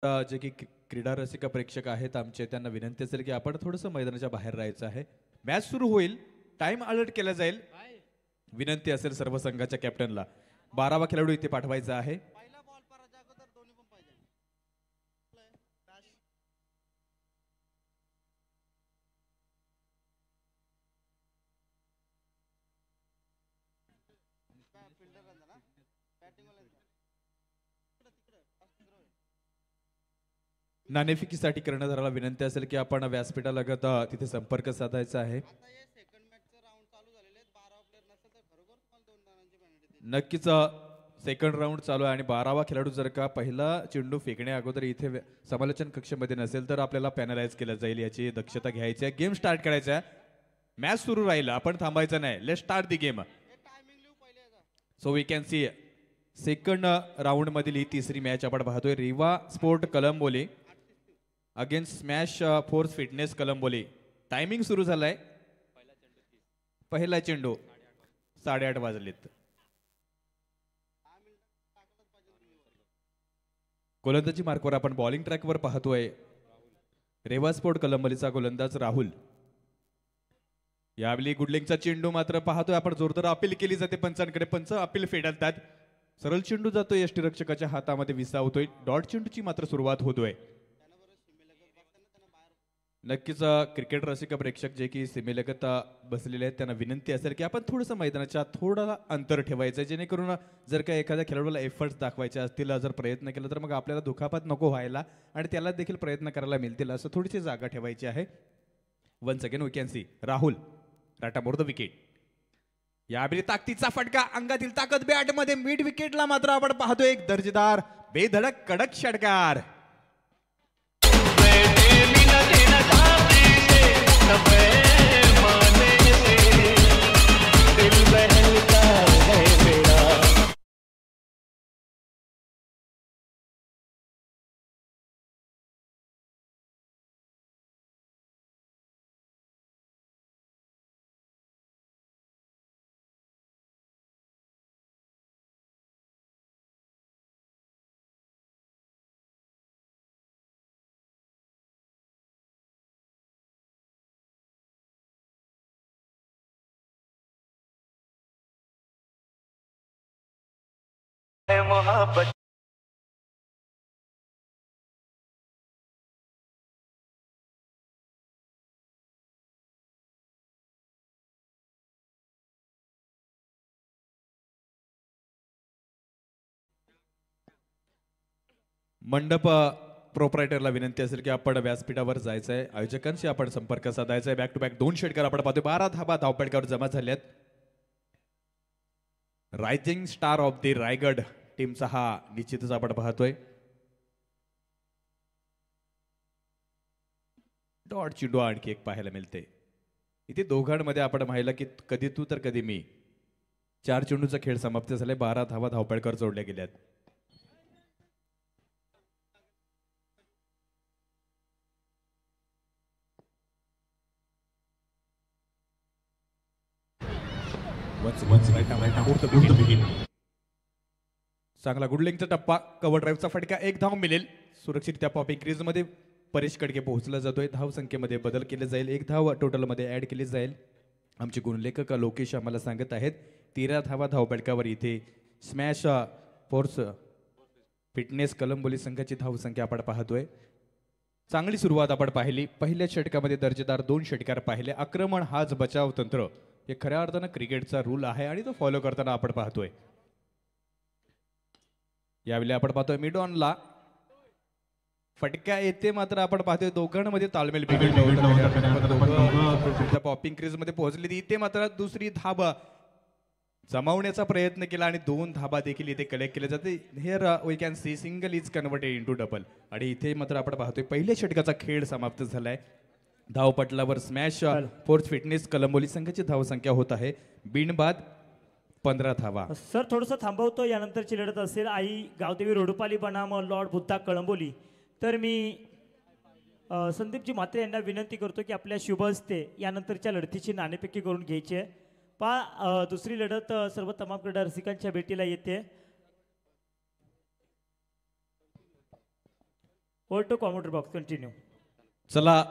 जे की क्रीडा रसिक प्रेक्षक आहेत आमचे त्यांना विनंती असेल की आपण थोडंसं मैदानाच्या बाहेर राहायचं आहे. मॅच सुरू होईल, टाइम अलर्ट केला जाईल. विनंती असेल सर्व संघाच्या कॅप्टनला 12वा खेळाडू इथे पाठवायचा आहे. नाणेफेकीसाठी करण्यात आलेला विनंती असेल की आपण व्यासपीठालगत तिथे संपर्क साधायचा आहे. नक्कीच सेकंड राऊंड चालू आहे आणि 12वा खेळाडू जर का पहिला चेंडू फेकण्या अगोदर इथे समालोचन कक्षामध्ये नसेल तर आपल्याला पॅनलाइज केलं जाईल, याची दक्षता घ्यायची आहे. गेम स्टार्ट करायचा आहे. मॅच सुरू राहील, आपण थांबायचं नाही. Let start the game. So we can see second round मधील ही तिसरी मॅच आपण पाहतोय. Riva sport Kalamboli against smash force fitness Kalamboli. Timing सुरू झालाय. पहिला चेंडू 8:30 वाजलेत. गोलंदाजी मार्कवर आपण बॉलिंग ट्रॅकवर पाहतोय रेवा स्पोर्ट कलंबोलीचा गोलंदाज राहुल. यावेळी गुडलिंगचा चेंडू मात्र पाहतोय आपण जोरदार अपील केली जाते पंचांकडे. पंच अपील फेटाळतात. सरळ चेंडू जातोय यष्टीरक्षकाच्या हातामध्ये, विसावतोय. डॉट चेंडूची मात्र सुरुवात होतोय. नक्कीच क्रिकेट रसिक प्रेक्षक जे की सीमेलगत बसलेले आहेत त्यांना विनंती असेल की आपण थोडंसं मैदानाच्या थोडा अंतर ठेवायचं, जेणेकरून जर का एखाद्या खेळाडूला एफर्ट्स दाखवायचे असतील, जर प्रयत्न केला तर मग आपल्याला दुखापत नको व्हायला आणि त्याला देखील प्रयत्न करायला मिळतील, असं थोडीशी जागा ठेवायची आहे. Once again we can see Rahul राटा मोर द विकेट. यावेळी ताकदीचा फटका, अंगातील ताकद बॅट मध्ये. मिड विकेटला मात्र आपण पाहतोय एक दर्जेदार बेधडक कडक षटकार. मंडप प्रोप्रायटरला विनंती असेल की आपण व्यासपीठावर जायचं आहे. आयोजकांशी आपण संपर्क साधायचा आहे. बॅक टू बॅक 2 षटकार आपण पाहतोय. 12 धाबा धावपटकावर जमा झाल्यात. Rising star of the Raigad टीमचा हा निश्चितच आपण पाहतोय. डॉट चेंडू आणखी एक पाहायला मिळते. इथे दोघांमध्ये आपण पाहिलं की कधी तू तर कधी मी. 4 चेंडूचा खेळ समाप्त झालाय. 12 धावा धावपटकावर जोडल्या गेल्यात. चांगला गुडलिंगचा टप्पा, कव्हर ड्राईव्हचा फटका, 1 धाव मिळेल. सुरक्षितरित्या पॉपिंग क्रीज मध्ये परेश कडके पोहोचला जातोय. धाव संख्येमध्ये बदल केले जाईल. 1 धाव टोटल मध्ये ऍड केली जाईल. आमचे गुणलेखक लोकेश आम्हाला सांगत आहेत 13 धावा धावपटकावर इथे स्मॅश फोर्स फिटनेस कलंबोली संघाची धाव संख्या आपण पाहतोय. चांगली सुरुवात आपण पाहिली. पहिल्या षटकामध्ये दर्जेदार 2 षटकार पाहिले. आक्रमण हाच बचाव तंत्र हे खऱ्या अर्थानं क्रिकेटचा रूल आहे आणि तो फॉलो करताना आपण पाहतोय. यावेळी आपण पाहतोय मिड ऑनला फटका येते, मात्र आपण पाहतोय दोघांमध्ये ताळमेळ बिघडला. पॉपिंग क्रीज मध्ये पोहोचली. इथे मात्र दुसरी धाबा जमावण्याचा प्रयत्न केला आणि 2 धाबा देखील इथे कलेक्ट केले जाते. Here we can see single is converted into double. आणि इथे मात्र आपण पाहतोय पहिल्या षटकाचा खेळ समाप्त झालाय. धावपटलावर स्मॅश फोर्स फिटनेस कलंबोली संघाची धाव संख्या होत आहे बिनबाद 15 धावा. सर थोडंसं थांबवतो. यानंतरची लढत असेल आई गावदेवी रोडुपाली बनाम लॉर्ड बुद्धा कळंबोली. तर मी संदीपजी म्हात्रे यांना विनंती करतो की आपल्या शुभ हस्ते यानंतरच्या लढतीची नाणेफेकी करून घ्यायची आहे. दुसरी लढत सर्व तमाम क्रीडा रसिकांच्या भेटीला येते. Over to commentary box continue. चला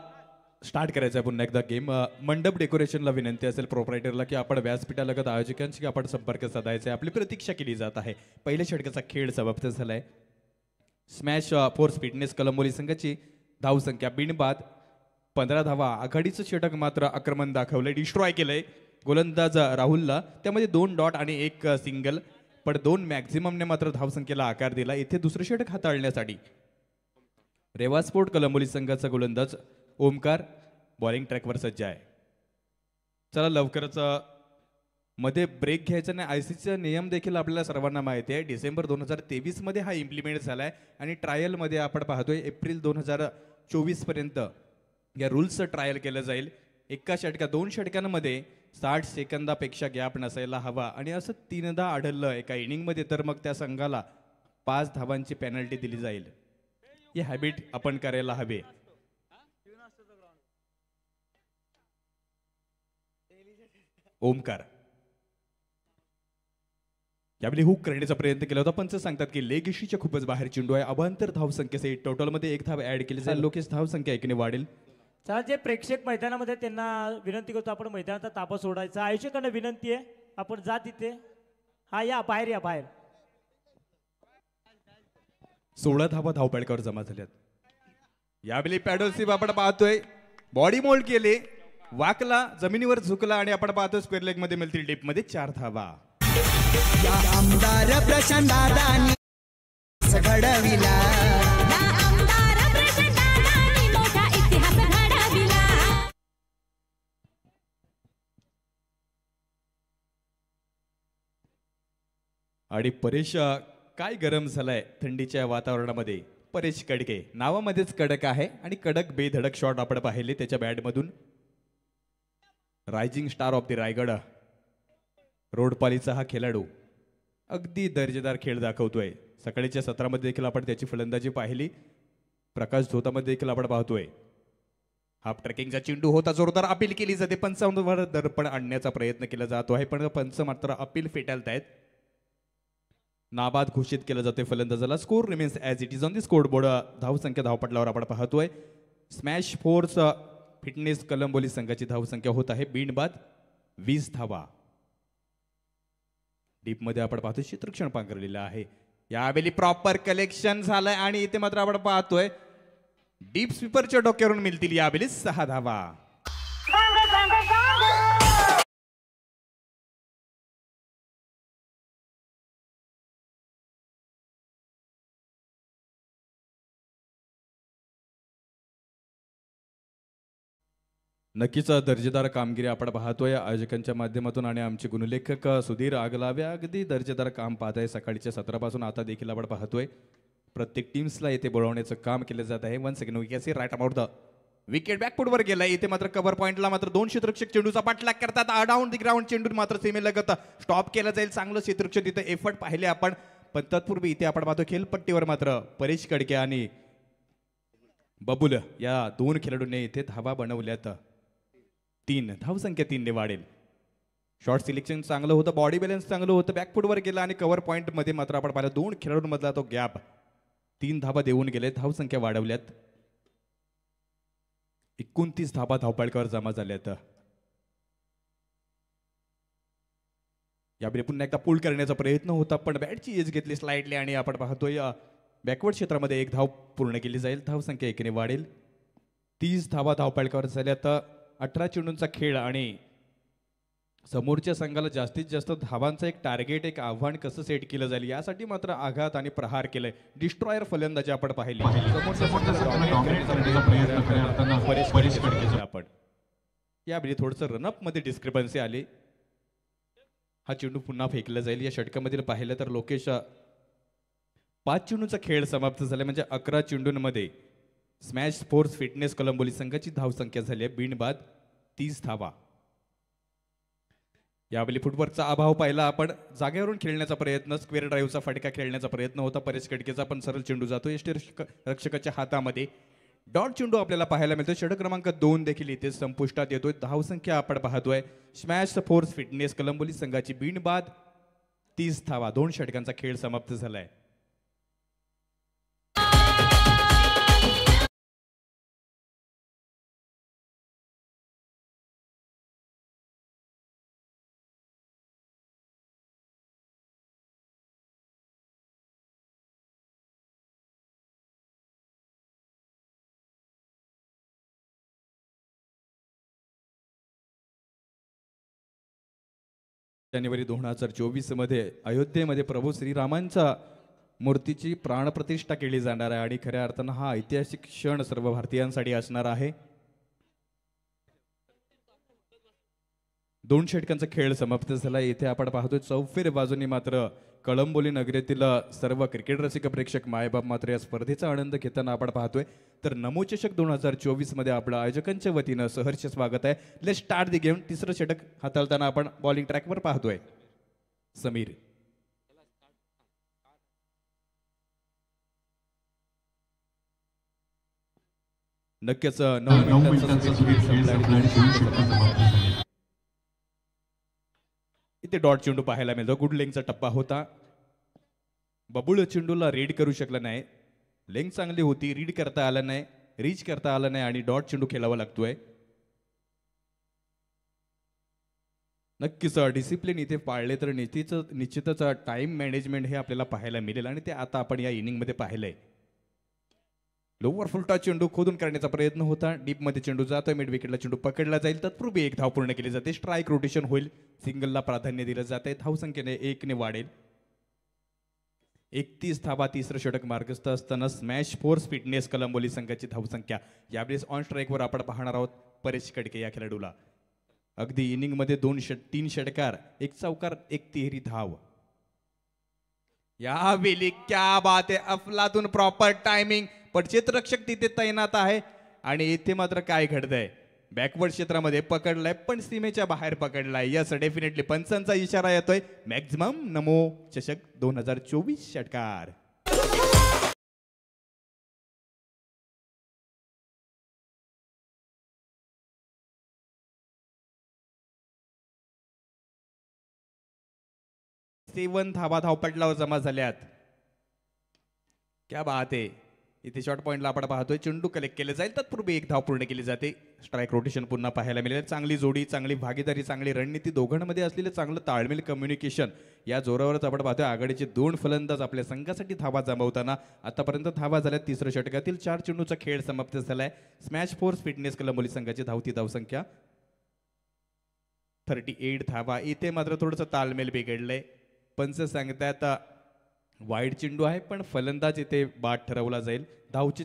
स्टार्ट करायचं आहे पुन्हा एकदा गेम. मंडप डेकोरेशनला विनंती असेल प्रोप्रायटरला की आपण व्यासपीठालगत आयोजकांशी आपण संपर्क साधायचा आहे. आपली प्रतीक्षा केली जात आहे. पहिल्या षटकाचा खेळ समाप्त झालाय. स्मॅश फोर्स फिटनेस कलंबोली संघाची धावसंख्या बिनबाद 15 धावा. आघाडीचं षटक मात्र आक्रमण दाखवलंय, डिस्ट्रॉय केलंय गोलंदाज राहुलला. त्यामध्ये 2 डॉट आणि 1 सिंगल, पण 2 मॅक्झिममने मात्र धावसंख्येला आकार दिला. इथे दुसरं षटक हाताळण्यासाठी रेवा स्पोर्ट कलंबोली संघाचा गोलंदाज ओमकार बॉलिंग ट्रॅकवर सज्ज आहे. चला लवकरच मध्ये ब्रेक घ्यायचा नाही. आयसीसीचा नियम देखील आपल्याला सर्वांना माहिती आहे. डिसेंबर 2023 मध्ये हा इम्प्लिमेंट झालाय आणि ट्रायलमध्ये आपण पाहतोय एप्रिल 2024 पर्यंत या रूल्सचं ट्रायल केलं जाईल. एका षटका 2 षटकांमध्ये 60 सेकंदापेक्षा गॅप नसायला हवा आणि असं 3दा आढळलं एका इनिंगमध्ये तर मग त्या संघाला 5 धावांची पेनल्टी दिली जाईल. ही हॅबिट आपण करायला हवे. ओमकार यावेळी हुक करण्याचा प्रयत्न केला होता. पंच सांगतात की लेग इशीच्या खूपच बाहेर चेंडू आहे. अभांतर धावसंख्येसह टोटलमध्ये 1 धाव ऍड केली जाईल. लोकेश धावसंख्या 1ने वाढेल. चला जे प्रेक्षक मैदानामध्ये त्यांना विनंती करतो आपण मैदानाचा ताबा सोडायचा. आयोजकांना विनंती आहे आपण जा तिथे. हा या बाहेर या बाहेर. 16 धावा धावपळकावर जमा झाल्यात. यावेळी पॅडोसिप आपण पाहतोय बॉडी मोल्ड केले, वाकला, जमिनीवर झुकला आणि आपण पाहतोय स्क्वेअर लेग मध्ये मिळतील डीप मध्ये 4 धावा. आमदार प्रशांत दादानी घडविला. आणि परेश काय गरम झालाय थंडीच्या वातावरणामध्ये. परेश कडके नावामध्येच कडक आहे आणि कडक बेधडक शॉट आपण पाहिले त्याच्या बॅटमधून. Rising star of the Raigad रोडपालीचा हा खेळाडू अगदी दर्जेदार खेळ दाखवतोय. सकाळीच्या सत्रामध्ये देखील आपण त्याची फलंदाजी पाहिली. प्रकाश झोतामध्ये देखील आपण पाहतोय. हाफ ट्रेकिंगचा चेंडू होता, जोरदार अपील केली जाते. पंचावर दर्पण आणण्याचा प्रयत्न केला जातो आहे पण पंच मात्र अपील फेटाळतायत. नाबाद घोषित केलं जाते फलंदाजाला. Score remains as it is on the score board. धावसंख्या धावपटलावर आपण पाहतोय. स्मॅश फोर्स फिटनेस कलंबोली संघाची धावसंख्या होत आहे बिनबाद 20 धावा. डीप मध्ये आपण पाहतोय क्षेत्ररक्षण पांघरलेलं आहे. यावेळी प्रॉपर कलेक्शन झालंय आणि इथे मात्र आपण पाहतोय डीप स्वीपरच्या डोक्यावरून मिळतील यावेळी 6 धावा. नक्कीच दर्जेदार कामगिरी आपण पाहतोय आयोजकांच्या माध्यमातून आणि आमचे गुणलेखक सुधीर आगलावे अगदी दर्जेदार काम पाहत आहे. सकाळच्या सत्रापासून आता देखील आपण पाहतोय प्रत्येक टीम्सला येथे बोलवण्याचं काम केलं जात आहे. 1 second wicket right about the wicket बॅकफुटवर गेलाय. इथे मात्र कव्हर पॉईंटला मात्र 2 क्षेत्ररक्षक चेंडूचा पाठलाग करतात. डाऊन द ग्राउंड चेंडू मात्र सीमेलगत स्टॉप केला जाईल. चांगलं क्षेत्ररक्षक तिथे एफर्ट पाहिले आपण. पण तत्पूर्वी इथे आपण पाहतो खेळपट्टीवर मात्र परेश कडके आणि बबुल या 2 खेळाडूंनी इथे धावा बनवल्यात. 3 धावसंख्या 3ने वाढेल. शॉर्ट सिलेक्शन चांगलं होतं, बॉडी बॅलन्स चांगलं होतं. बॅकफुटवर गेला आणि कव्हर पॉईंट मध्ये मात्र आपण पाहिलं 2 खेळाडूंमधला तो गॅप. 3 धावा देऊन गेले. धावसंख्या वाढवल्यात. 29 धावा धावपळकावर जमा झाल्यात. यावेळी पुन्हा एकदा पुल करण्याचा प्रयत्न होता पण बॅटची एज घेतली स्लाइडली आणि आपण पाहतोय बॅकवर्ड क्षेत्रामध्ये 1 धाव पूर्ण केली जाईल. धावसंख्या 1ने वाढेल. 30 धावा धावपळकावर झाल्यात. 18 चेंडूंचा खेळ आणि समोरच्या संघाला जास्तीत जास्त धावांचं एक टार्गेट एक आव्हान कसं सेट केलं जाईल यासाठी मात्र आघात आणि प्रहार केलंय. डिस्ट्रॉयर फलंदाजी आपण पाहिली. आपण यावेळी थोडंसं रनअप मध्ये डिस्क्रिपन्सी आली. हा चेंडू पुन्हा फेकला जाईल. या षटकामधील पाहिलं तर लोकेश 5 चेंडूचा खेळ समाप्त झाला म्हणजे 11 चेंडूंमध्ये स्मॅश फोर्स फिटनेस कलंबोली संघाची धावसंख्या झाली आहे बिनबाद 30 धावा. यावेळी फुटवर्कचा अभाव पाहिला आपण. जागेवरून खेळण्याचा प्रयत्न, स्क्वेअर ड्राईव्हचा फटका खेळण्याचा प्रयत्न होता परेश कडकेचा पण सरळ चेंडू जातो यष्टिरक्षकाच्या हातामध्ये. डॉट चेंडू आपल्याला पाहायला मिळतो. षटक क्रमांक 2 देखील इथे संपुष्टात येतोय. धावसंख्या आपण पाहतोय स्मॅश फोर्स फिटनेस कलंबोली संघाची बिनबाद 30 धावा. 2 षटकांचा खेळ समाप्त झालाय. जानेवारी 2024 मध्ये अयोध्येमध्ये प्रभू श्रीरामांच्या मूर्तीची प्राणप्रतिष्ठा केली जाणार आहे आणि खऱ्या अर्थानं हा ऐतिहासिक क्षण सर्व भारतीयांसाठी असणार आहे. 2 षटकांचा खेळ समाप्त झाला. येथे आपण पाहतोय चौफेर बाजूनी मात्र कळंबोली नगरीतील सर्व क्रिकेट रसिक प्रेक्षक मायबाप मात्र या स्पर्धेचा आनंद घेताना आपण पाहतोय. तर नमो चषक 2024 मध्ये आपलं आयोजकांच्या वतीनं सहर्ष स्वागत आहे. Late start the game. तिसरं षटक हाताळताना आपण बॉलिंग ट्रॅकवर पाहतोय समीर. नक्कीच 9 मिनिटांचा इथे डॉट चेंडू पाहायला मिळतो. गुड लेंगचा टप्पा होता. बबुळ चेंडूला रीड करू शकला नाही. लेंग चांगली होती, रीड करता आलं नाही, रीच करता आलं नाही आणि डॉट चेंडू खेळावा लागतोय. नक्कीच डिसिप्लिन इथे पाळले तर निश्चितच टाइम मॅनेजमेंट हे आपल्याला पाहायला मिळेल आणि ते आता आपण या इनिंगमध्ये पाहिलंय. लोवर फुलटा चेंडू खोदून करण्याचा प्रयत्न होता. डीप मध्ये चेंडू जातोय. मिड विकेटला चेंडू पकडला जाईल. तत्पूर्वी एक धाव पूर्ण केली जाते. स्ट्राईक रोटेशन होईल. सिंगलला प्राधान्य दिलं जाते. धावसंख्येने 1 ने वाढेल. 31 धावा. तिसरं षटक मार्गस्थ असताना स्मॅश फोर्स फिटनेस कलंबोली संघाची धावसंख्या यावेळेस ऑन स्ट्राईकवर आपण पाहणार आहोत परेश कडके या खेळाडूला. अगदी इनिंग मध्ये 3 षटकार, 1 चौकार, 1 तिहेरी धाव. या वेळी क्या बात आहे. अफलातून प्रॉपर टायमिंग. पण क्षेत्ररक्षक तिथे तैनात आहे आणि इथे मात्र काय घडतंय. बॅकवर्ड क्षेत्रामध्ये पकडलाय पण सीमेच्या बाहेर पकडलाय. यस डेफिनेटली पंचांचा इशारा येतोय. मॅक्झिमम नमो चषक 2024 षटकार. सेवन धावा धावपटलावर जमा झाल्यात. क्या बात आहे. इथे शॉर्ट पॉइंटला आपण पाहतोय चेंडू कलेक्ट केले जाईल. तत्पूर्वी 1 धाव पूर्ण केली जाते. स्ट्राईक रोटेशन पुन्हा पाहायला मिळेल. चांगली जोडी, चांगली भागीदारी, चांगली रणनीती, दोघांमध्ये असलेलं चांगलं ताळमेळ, कम्युनिकेशन या जोरावरच आपण पाहतोय आघाडीचे 2 फलंदाज आपल्या संघासाठी धावा जमवताना आतापर्यंत धावा झाल्या. तिसऱ्या षटकातील 4 चेंडूचा खेळ समाप्त झालाय. स्मॅश फोर्स फिटनेस कलंबोली संघाची धावती धावसंख्या 38 धावा. इथे मात्र थोडंसं ताळमेळ बिघडलंय. पंच सांगतायत वाईड चेंडू आहे पण फलंदाज इथे बाद ठरवला जाईल. धावची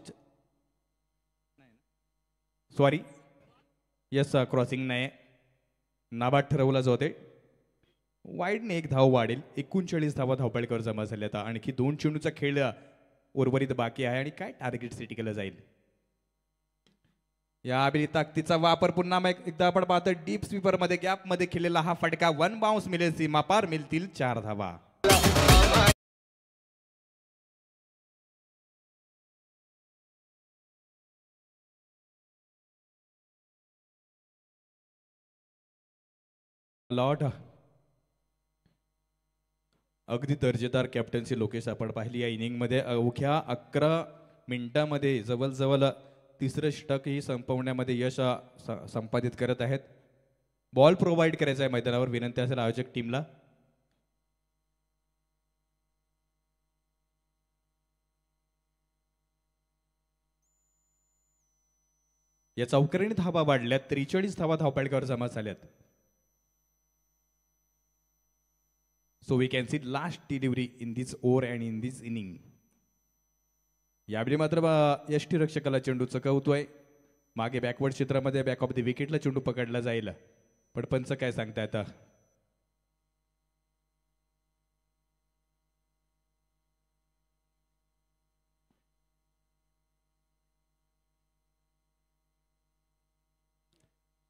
सॉरी यस क्रॉसिंग नाही, नाबाद ठरवला जाते. वाईडने 1 धाव वाढेल. 39 धावा धावपळीवर जमा झाल्या. आता आणखी 2 चेंडूचा खेळ उर्वरित बाकी आहे आणि काय टार्गेट सेट केलं जाईल. या ताकदीचा वापर पुन्हा एकदा आपण पाहतो. डीप स्वीपर मध्ये गॅप मध्ये खेळलेला हा फटका 1 बाउन्स मिळेल. सीमा पार मिळतील 4 धावा. लॉट अगदी दर्जेदार कॅप्टन्सी लोकेश आपण पाहिली या इनिंग मध्ये. अवघ्या 11 मिनिटांमध्ये जवळजवळ तिसरं षटक ही संपवण्यामध्ये यश संपादित करत आहेत. बॉल प्रोव्हाइड करायचा आहे मैदानावर. विनंती असेल आयोजक टीमला. या चौकारीने धावा वाढल्यात. 43 धावा धावपळीवर जमा झाल्यात. So we can see last delivery in this over and in this inning. यावेळी मात्र यष्टीरक्षकाला चेंडू चकवतोय. मागे बॅकवर्ड क्षेत्रामध्ये बॅक ऑफ द विकेटला चेंडू पकडला जाईल. पण पंच काय सांगताय आता.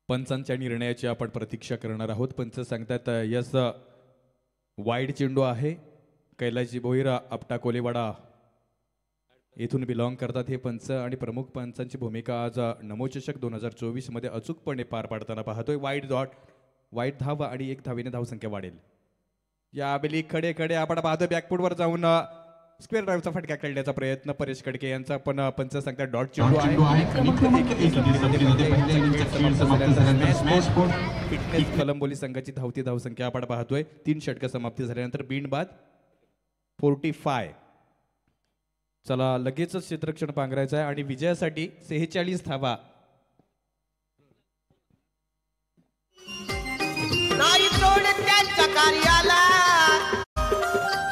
पंचांच्या निर्णयाची आपण प्रतीक्षा करणार आहोत. पंच सांगतात यस वाईड चेंडू आहे. कैलासजी भोईर आपटा कोलेवाडा येथून बिलॉंग करतात हे पंच आणि प्रमुख पंचांची भूमिका आज नमो चषक 2024 मध्ये अचूकपणे पार पाडताना पाहतोय. वाईड धावा आणि 1 धावेने धावसंख्या वाढेल. यावेळी खडे खडे आपण पाहतोय बॅकफुटवर जाऊन स्क्वेअर ड्राईव्हचा फटका खेळण्याचा प्रयत्न परेश कडके यांचा. पण पंच सांगतात डॉट चेंडू आहे. फिटनेस कलंबोली संघाची धावती धावसंख्या आपण पाहतोय. 3 षटक समाप्ती झाल्यानंतर बिनबाद 45. चला लगेचच क्षेत्ररक्षण पांघरायचं आहे आणि विजयासाठी 46 धावा. नाही सोडत त्यांच्या कार्याला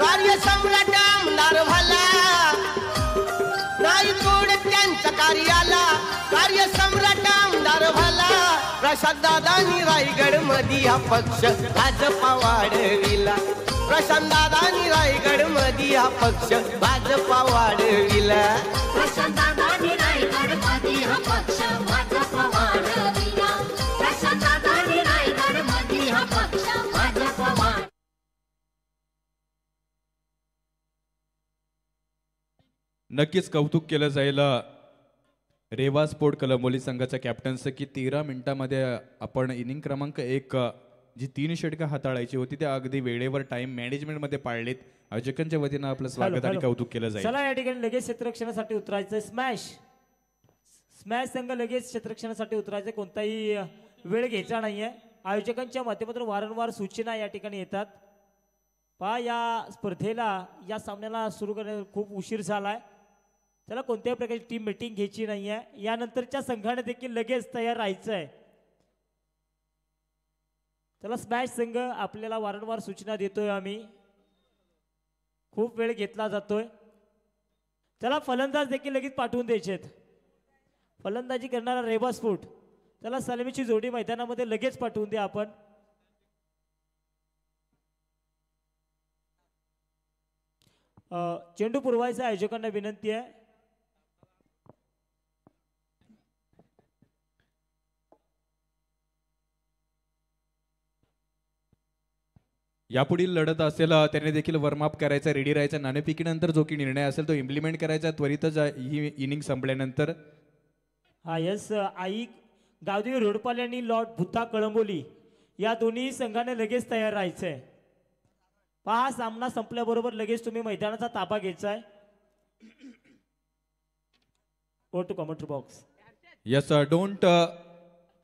कार्य सम्राट आमदार भला नाही तोड त्यांच्या कार्याला कार्य सम्राट आमदार भला प्रसाद दादानी रायगड मध्ये हा पक्ष भाजपा वाढविला प्रशांत दादानी रायगड मध्ये हा पक्ष भाजपा वाढविला प्रशांत दादानी रायगड मध्ये हा पक्ष भाजपा वाढविला प्रशांत दादानी रायगड मध्ये हा पक्ष भाजपा वाढ नक्कीच कौतुक केलं जाईल रेवा स्पोर्ट कलंबोली संघाच्या कॅप्टनचं की 13 मिनिटांमध्ये आपण इनिंग क्रमांक 1 जी 3 षटकं हाताळायची होती त्या अगदी वेळेवर टाइम मॅनेजमेंटमध्ये पाळलीत. आयोजकांच्या वतीनं आपलं स्वागत आणि कौतुक केलं जाईल. चला या ठिकाणी लगेच क्षेत्ररक्षणासाठी उतरायचं. स्मॅश संघ लगेच क्षेत्ररक्षणासाठी उतरायचं. कोणताही वेळ घ्यायचा नाहीये. आयोजकांच्या माध्यमातून वारंवार सूचना या ठिकाणी येतात. पहा या स्पर्धेला या सामन्याला सुरू करण्यास खूप उशीर झालाय. त्याला कोणत्याही प्रकारची टीम मीटिंग घ्यायची नाहीये. यानंतरच्या संघाने देखील लगेच तयार राहायचं आहे. त्याला स्मॅश संघ आपल्याला वारंवार सूचना देतोय आम्ही. खूप वेळ घेतला जातोय. त्याला फलंदाज देखील लगेच पाठवून द्यायचे. फलंदाजी करणारा रेवा स्पोर्ट त्याला सलामीची जोडी मैदानामध्ये लगेच पाठवून द्या आपण. चेंडू पुरवायचा आयोजकांना विनंती आहे. यापुढील लढत असेल त्याने देखील वॉर्मअप करायचा, रेडी राहायचा. नाणेफेकीनंतर जो की निर्णय असेल तो इम्प्लिमेंट करायचा त्वरितच ही इनिंग संपल्यानंतर. हा यस आई गावदेवी रोडपाल आणि लॉर्ड भुत्ता कळंबोली या दोन्ही संघाने लगेच तयार राहायचंय. पहा सामना संपल्याबरोबर लगेच तुम्ही मैदानाचा ताबा घ्यायचा आहे. Go to commentary box. Yes, don't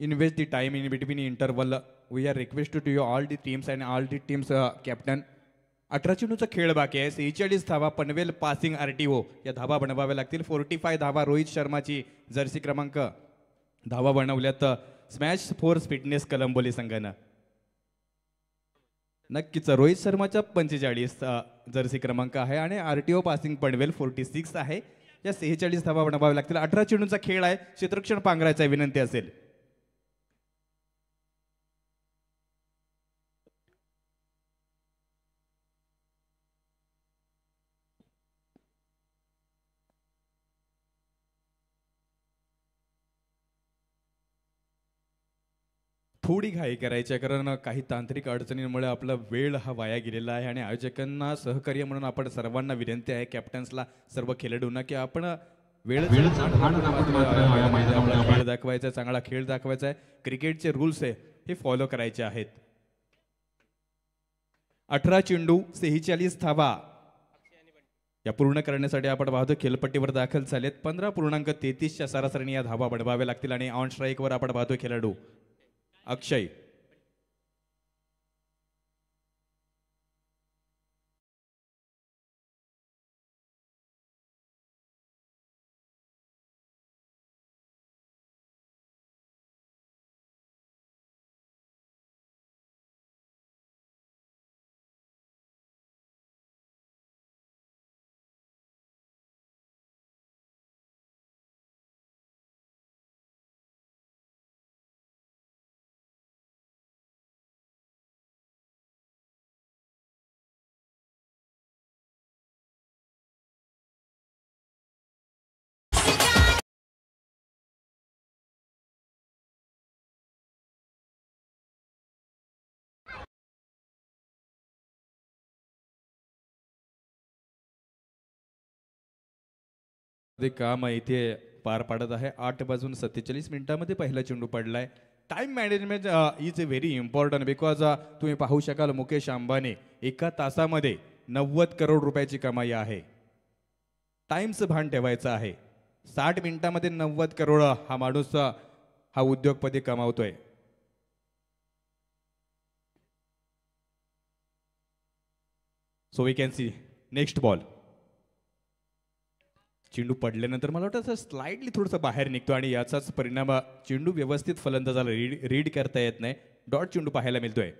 invest the time in between interval. We are requested to you all the teams and all the teams captain. 18 चेंडूचा खेळ बाकी आहे. 46 धावा पनवेल पासिंग RTO या धावा बनवाव्या लागतील. 45 धावा रोहित शर्माची जर्सी क्रमांक धावा बनवल्यात स्मॅश फोर्स फिटनेस कलंबोली संघानं. नक्कीच रोहित शर्माच्या 45 जर्सी क्रमांक आहे आणि RTO पासिंग पनवेल 46 आहे. या 46 धावा बनवाव्या लागतील. 18 चेंडूचा खेळ आहे. क्षेत्ररक्षण पांघरायचा विनंती असेल. थोडी घाई करायची आहे कारण काही तांत्रिक अडचणींमुळे आपला वेळ हा वाया गेलेला आहे आणि आयोजकांना सहकार्य म्हणून आपण सर्वांना विनंती आहे, कॅप्टन्सला सर्व खेळाडूंना, की आपण वेळ दाखवायचा, चांगला खेळ दाखवायचा आहे. क्रिकेटचे रूल्स आहे हे फॉलो करायचे आहेत. 18 चेंडू 46 धावा या पूर्ण करण्यासाठी आपण पाहतो खेळपट्टीवर दाखल झालेत. 15.33च्या सरासरीने या धावा बनवाव्या लागतील आणि ऑन स्ट्राईकवर आपण पाहतो खेळाडू अक्षय. काम इथे पार पाडत आहे. 8:47 पहिला चेंडू पडलाय. Time management is very important because तुम्ही पाहू शकाल मुकेश अंबानी एका तासामध्ये 90 करोड रुपयाची कमाई आहे. टाइमचं भान ठेवायचं आहे. 60 मिनिटांमध्ये 90 करोड हा माणूस हा उद्योगपती कमावतोय. So we can see next ball. चेंडू पडल्यानंतर मला वाटतं स्लाइडली थोडंसं बाहेर निघतो आणि याचाच परिणाम चेंडू व्यवस्थित फलंदाजाला रीड करता येत नाही. डॉट चेंडू पाहायला मिळतोय.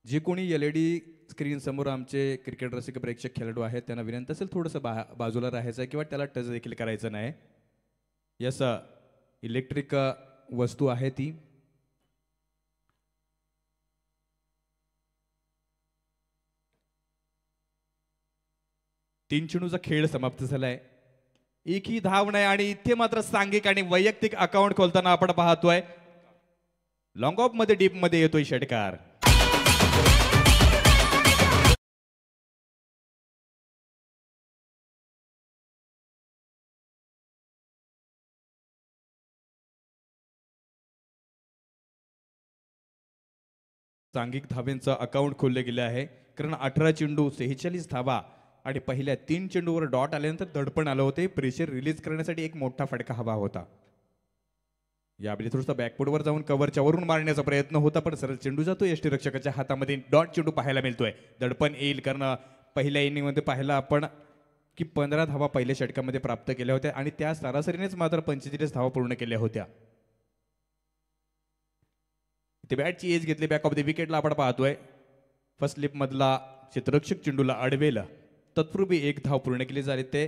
जे कोणी LED स्क्रीन समोर आमचे क्रिकेट रसिक प्रेक्षक खेळाडू आहेत त्यांना विनंती असेल थोडंसं बाजूला राहायचं आहे किंवा त्याला टच देखील करायचं नाही. यस, इलेक्ट्रिक वस्तू आहे ती. तीन चेंडूचा खेळ समाप्त झालाय. एकही धाव नाही आणि इथे मात्र सांघिक आणि वैयक्तिक अकाउंट खोलताना आपण पाहतोय लॉंग ऑफ मध्ये डीप मध्ये येतोय षटकार. सांघिक धावेंचं अकाउंट खोलले गेले आहे कारण 18 चेंडू 46 धावा आणि पहिल्या 3 चेंडूवर डॉट आल्यानंतर दडपण आलं होते. प्रेशर रिलीज करण्यासाठी एक मोठा फटका हवा होता. यावेळी थोडंसं बॅकफुटवर जाऊन कव्हरच्या वरून मारण्याचा प्रयत्न होता पण सरळ चेंडू जातो यष्टीरक्षकाच्या हातामध्ये. डॉट चेंडू पाहायला मिळतोय. दडपण येईल कारण पहिल्या इनिंगमध्ये पाहिलं आपण की 15 धावा पहिल्या षटकामध्ये प्राप्त केल्या होत्या आणि त्या सरासरीनेच मात्र 45 धावा पूर्ण केल्या होत्या. ते बॅटची एज घेतली बॅक ऑफ द विकेटला आपण पाहतोय. फर्स्ट स्लिप मधला क्षेत्ररक्षक चेंडूला अडवेल. तत्पूर्वी एक धाव पूर्ण केली झाली. ते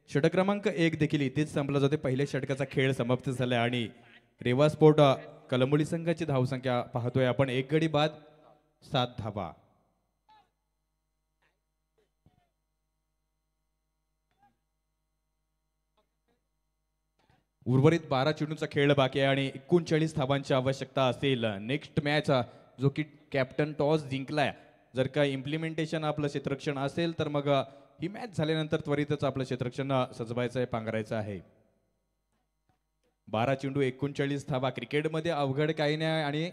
षटक क्रमांक 1 देखील इथेच संपला जाते. पहिल्या षटकाचा खेळ समाप्त झाला आणि रेवा स्पोर्ट कलंबोली संघाची धावसंख्या पाहतोय आपण 1 गडी बाद 7 धावा. उर्वरित 12 चेंडूचा खेळ बाकी आहे आणि 39 धावांची आवश्यकता असेल. नेक्स्ट मॅच जो की कॅप्टन टॉस जिंकलाय. जर का इम्प्लिमेंटेशन आपलं क्षेत्ररक्षण असेल तर मग ही मॅच झाल्यानंतर त्वरितच आपलं क्षेत्ररक्षण सजवायचं आहे, पांघरायचं आहे. 12 चेंडू 39 धावा. क्रिकेटमध्ये अवघड काही नाही आणि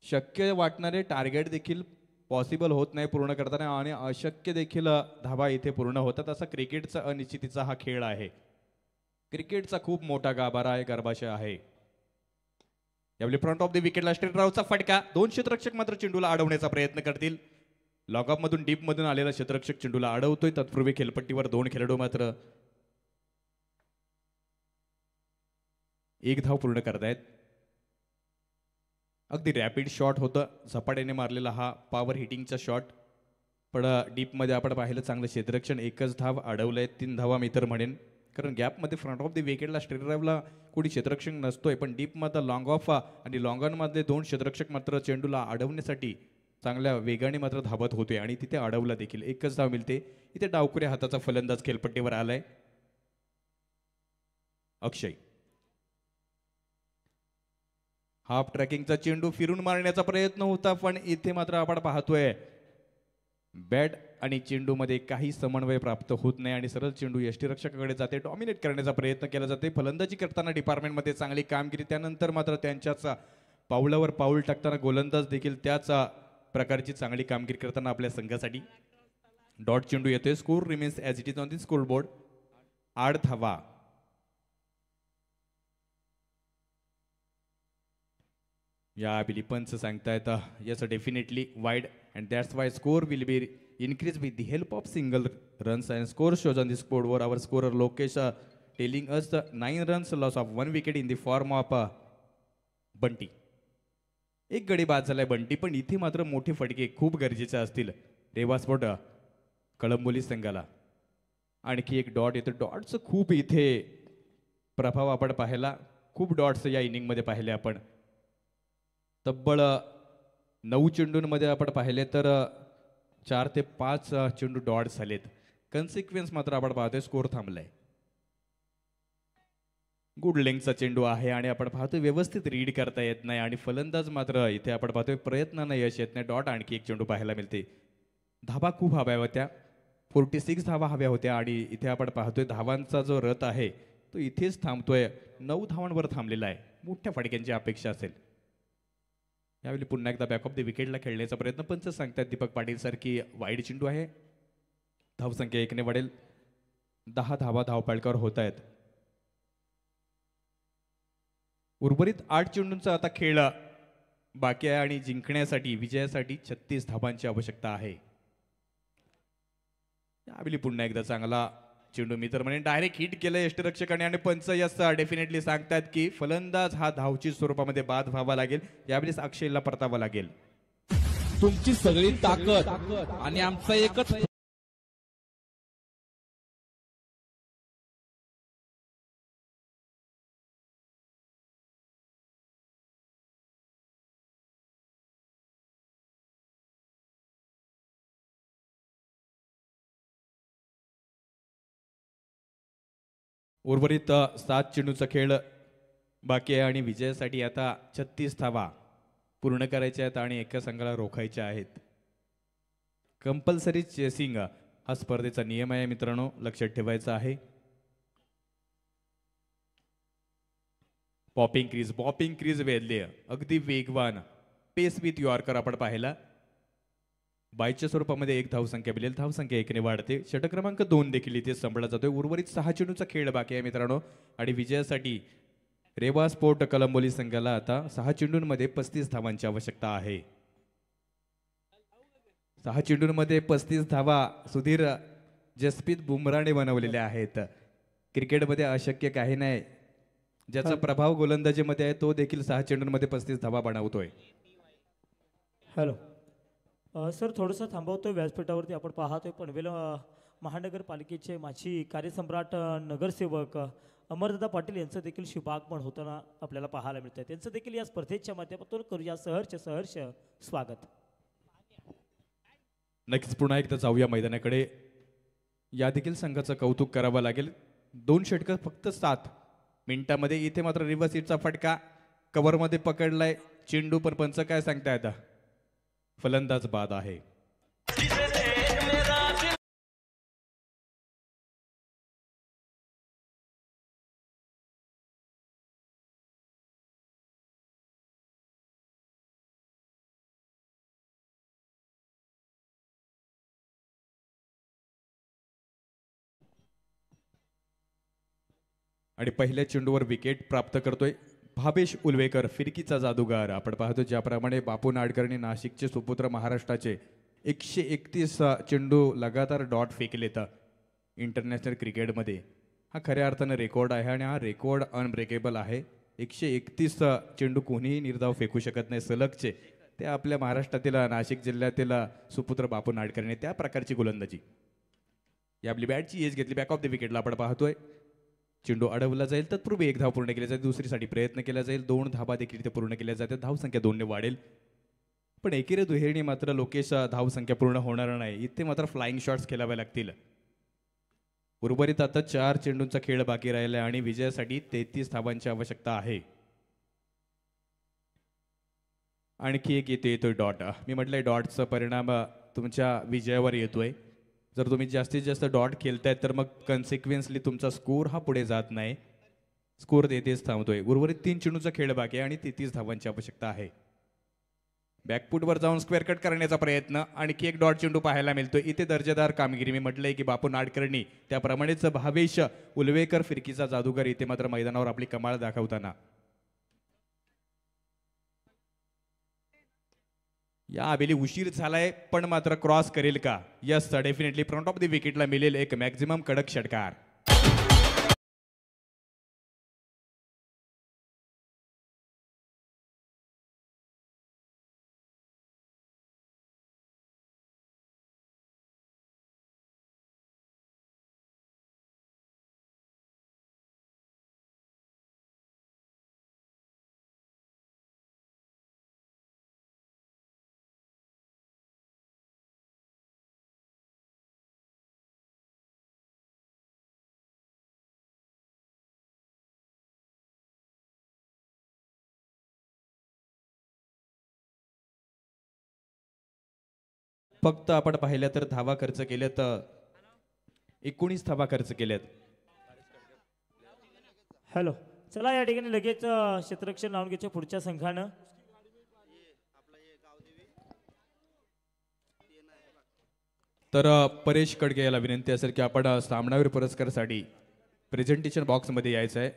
शक्य वाटणारे टार्गेट देखील पॉसिबल होत नाही पूर्ण करताना आणि अशक्य देखील धावा इथे पूर्ण होतात. असा क्रिकेटचा अनिश्चितीचा हा खेळ आहे. क्रिकेटचा खूप मोठा गाभारा आहे, गर्भाशय आहे. यावेळी फ्रंट ऑफ द विकेटला स्ट्रेटरावचा फटका. 2 क्षेत्ररक्षक मात्र चेंडूला अडवण्याचा प्रयत्न करतील. लॉग ऑफ मधून डीप मधून आलेला क्षेत्ररक्षक चेंडूला अडवतोय. तत्पूर्वी खेळपट्टीवर 2 खेळाडू मात्र एक धाव पूर्ण करतायत. अगदी रॅपिड शॉट होतं. झपाट्याने मारलेला हा पॉवर हिटिंगचा शॉट. पण डीप मध्ये आपण पाहिलं चांगलं क्षेत्ररक्षण. एकच धाव अडवलंय. 3 धावा मी तर म्हणेन कारण गॅपमध्ये फ्रंट ऑफ द विकेटला स्ट्रेट ड्राईव्हला कोणी क्षेत्ररक्षक नसतोय पण डीप मध्ये लॉंग ऑफ आणि लॉंग ऑन मध्ये 2 क्षेत्ररक्षक मात्र चेंडूला अडवण्यासाठी चांगल्या वेगाने मात्र धावत होते आणि तिथे अडवला देखील. एकच धाव मिळते. इथे डावकुऱ्या हाताचा फलंदाज खेळपट्टीवर आलाय अक्षय. हाफ ट्रॅकिंगचा चेंडू फिरून मारण्याचा प्रयत्न होता पण इथे मात्र आपण पाहतोय बॅट आणि चेंडू मध्ये काही समन्वय प्राप्त होत नाही आणि सरळ चेंडू यष्टीरक्षकाकडे जाते. डॉमिनेट करण्याचा प्रयत्न केला जाते. फलंदाजी करताना डिपार्टमेंटमध्ये चांगली कामगिरी. त्यानंतर मात्र त्यांच्याच पावलावर पाऊल टाकताना गोलंदाज देखील त्याच प्रकारची चांगली कामगिरी करताना आपल्या संघासाठी. डॉट चेंडू येतोय. Score remains as it is on the score board. 8 धावा. या पंच सांगतायत yes definitely wide and that's why score will be increase with the help of single runs and score shows on the scoreboard. Our scorer Lokesh telling us 9 runs loss of 1 wicket in the form of Bunty. 1 गडी बाद झालाय बंटी पण इथे मात्र मोठे फटके खूप गरजेचे असतील रेवा स्पोर्ट कळंबोली संघाला. आणखी एक डॉट येतो. डॉटचं खूप इथे प्रभाव आपण पाहिला. खूप डॉट्स या इनिंग मध्ये पाहिले आपण. तब्बल 9 चेंडूंमध्ये आपण पाहिले तर 4 ते 5 चेंडू डॉट झालेत. कन्सिक्वेन्स मात्र आपण पाहतोय स्कोर थांबलाय. गुड लेंगचा चेंडू आहे आणि आपण पाहतोय व्यवस्थित रीड करता येत नाही आणि फलंदाज मात्र इथे आपण पाहतोय प्रयत्नानं यश येत नाही. डॉट आणखी एक चेंडू पाहायला मिळते. धावा खूप हव्या होत्या. 46 धावा हव्या होत्या आणि इथे आपण पाहतोय धावांचा जो रथ आहे तो इथेच थांबतोय. 9 धावांवर थांबलेला आहे. मोठ्या फटक्यांची अपेक्षा असेल. यावेळी पुन्हा एकदा बॅक ऑफ द विकेटला खेळण्याचा प्रयत्न. पंच सांगतात दीपक पाटील सर की वाईड चेंडू आहे. धावसंख्या 1 ने वाढेल. 10 धावा धावपळकावर होत आहेत. उर्वरित 8 चेंडूंचा आता खेळ बाकी आहे आणि जिंकण्यासाठी विजयासाठी 36 धावांची आवश्यकता आहे. यावेळी पुन्हा एकदा चांगला चेंडू मी तर म्हणेन डायरेक्ट हिट केलं यष्टीरक्षकाने आणि पंच यस डेफिनेटली सांगतात की फलंदाज हा धावची स्वरूपामध्ये बाद व्हावा लागेल. यावेळेस अक्षयला परतावा लागेल. तुमची सगळी ताकद आणि आमचा एकच उर्वरित 7 चेंडूचा खेळ बाकी आहे आणि विजयासाठी आता 36 धावा पूर्ण करायच्या आहेत आणि एका संघाला रोखायच्या आहेत. कंपल्सरी चेसिंग हा स्पर्धेचा नियम आहे मित्रांनो, लक्षात ठेवायचा आहे. पॉपिंग क्रीज वेधले अगदी वेगवान पेस विथ यॉर्कर आपण पाहिला. बायच्या स्वरूपामध्ये एक धावसंख्या मिळेल, धावसंख्या 1 ने वाढते. षटक क्रमांक 2 देखील इथे संपला जातोय. उर्वरित 6 चेंडूचा खेळ बाकी आहे मित्रांनो आणि विजयासाठी रेवा स्पोर्ट कलंबोली संघाला आता 6 चेंडूंमध्ये 35 धावांची आवश्यकता आहे. 6 चेंडूंमध्ये 35 धावा सुधीर जसप्रीत बुमराने बनवलेल्या आहेत. क्रिकेटमध्ये अशक्य काही नाही. ज्याचा प्रभाव गोलंदाजीमध्ये आहे तो देखील 6 चेंडूंमध्ये 35 धावा बनवतोय. हॅलो सर, थोडंसं थांबवतोय व्यासपीठावरती. आपण पाहतोय पनवेल महानगरपालिकेचे माजी कार्यसम्राट नगरसेवक अमरदादा पाटील यांचं देखील शुभागमन होताना आपल्याला पाहायला मिळतं. त्यांचं देखील या स्पर्धेच्या माध्यमातून करूया सहर्ष स्वागत. नक्कीच पुन्हा एकदा जाऊया मैदानाकडे. या देखील संघाचं कौतुक करावं लागेल. 2 षटकं फक्त 7 मिनिटामध्ये. इथे मात्र रिव्हर्स हिटचा फटका कव्हरमध्ये पकडलाय चेंडू, पण पंच काय सांगताय आता, फलंदाज बाद आहे. आणि पहिल्या चेंडूवर विकेट प्राप्त करतोय भावेश उलवेकर, फिरकीचा जादूगार. आपण पाहतो ज्याप्रमाणे बापू नाडकर्णी नाशिकचे सुपुत्र महाराष्ट्राचे 131 चेंडू लगातार डॉट फेकलेत इंटरनॅशनल क्रिकेटमध्ये. हा खऱ्या अर्थानं रेकॉर्ड आहे आणि हा रेकॉर्ड अनब्रेकेबल आहे. 131 चेंडू कोणीही निर्धाव फेकू शकत नाही सलगचे. ते आपल्या महाराष्ट्रातील नाशिक जिल्ह्यातील सुपुत्र बापू नाडकर्णी त्या प्रकारची गोलंदाजी. या आपली बॅटची एज घेतली बॅक ऑफ द विकेटला. आपण पाहतोय चेंडू अडवला जाईल, तत्पूर्वी 1 धाव पूर्ण केली जाईल, दुसरीसाठी प्रयत्न केला जाईल. 2 धावा देखील इथे पूर्ण केल्या जातात. धावसंख्या 2 ने वाढेल. पण एकेरी दुहेरीने मात्र लोकेश धावसंख्या पूर्ण होणार नाही. इथे मात्र फ्लाइंग शॉट्स खेळावे लागतील. उर्वरित आता 4 चेंडूंचा खेळ बाकी राहिला आणि विजयासाठी 33 धावांची आवश्यकता आहे. आणखी एक येतोय डॉट. मी म्हटलंय डॉटचा परिणाम तुमच्या विजयावर येतोय. जर तुम्ही जास्तीत जास्त डॉट खेळतायत तर मग कन्सिक्वेन्सली तुमचा स्कोर हा पुढे जात नाही, स्कोर तेथेच थांबतोय. उर्वरित 3 चेंडूचा खेळ बाकी आहे आणि 33 धावांची आवश्यकता आहे. बॅकफुटवर जाऊन स्क्वेअर कट करण्याचा प्रयत्न, आणखी एक डॉट चेंडू पाहायला मिळतोय. इथे दर्जेदार कामगिरी. मी म्हटलंय की बापू नाडकर्णी त्याप्रमाणेच भावेश उलवेकर, फिरकीचा जादूगार इथे मात्र मैदानावर आपली कमाल दाखवताना. या आबेली उशीर झालाय पण मात्र क्रॉस करेल का? Yes definitely front of the विकेटला मिळेल एक मॅक्झिमम कडक षटकार. फक्त आपण पाहिल्या तर धावा खर्च केल्यात 19 धावा खर्च केल्यात. हॅलो, चला या ठिकाणी लगेच क्षेत्ररक्षण लावून घ्यायच्या पुढच्या संघानं. तर परेश कडके याला विनंती असेल की आपण सामनावीर पुरस्कारासाठी प्रेझेंटेशन बॉक्समध्ये यायचं आहे.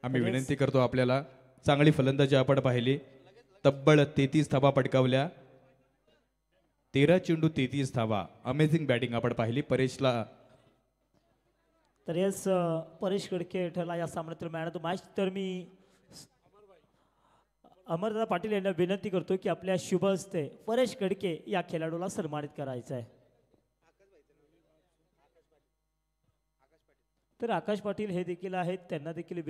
आम्ही विनंती करतो आपल्याला. चांगली फलंदाजी आपण पाहिली, तब्बल 33 धावा पटकावल्या, 13 चेंडू 33 धावा. अमेझिंग बॅटिंग आपण पाहिली परेशला. तर येस, परेश कडके ठरला या सामन्यातील मॅन ऑफ द मॅच. तर मी अमरदादा पाटील यांना विनंती करतो की आपल्या शुभ हस्ते परेश कडके या खेळाडूला सन्मानित करायचं आहे. तर आकाश पाटील हे देखील आहेत, त्यांना देखील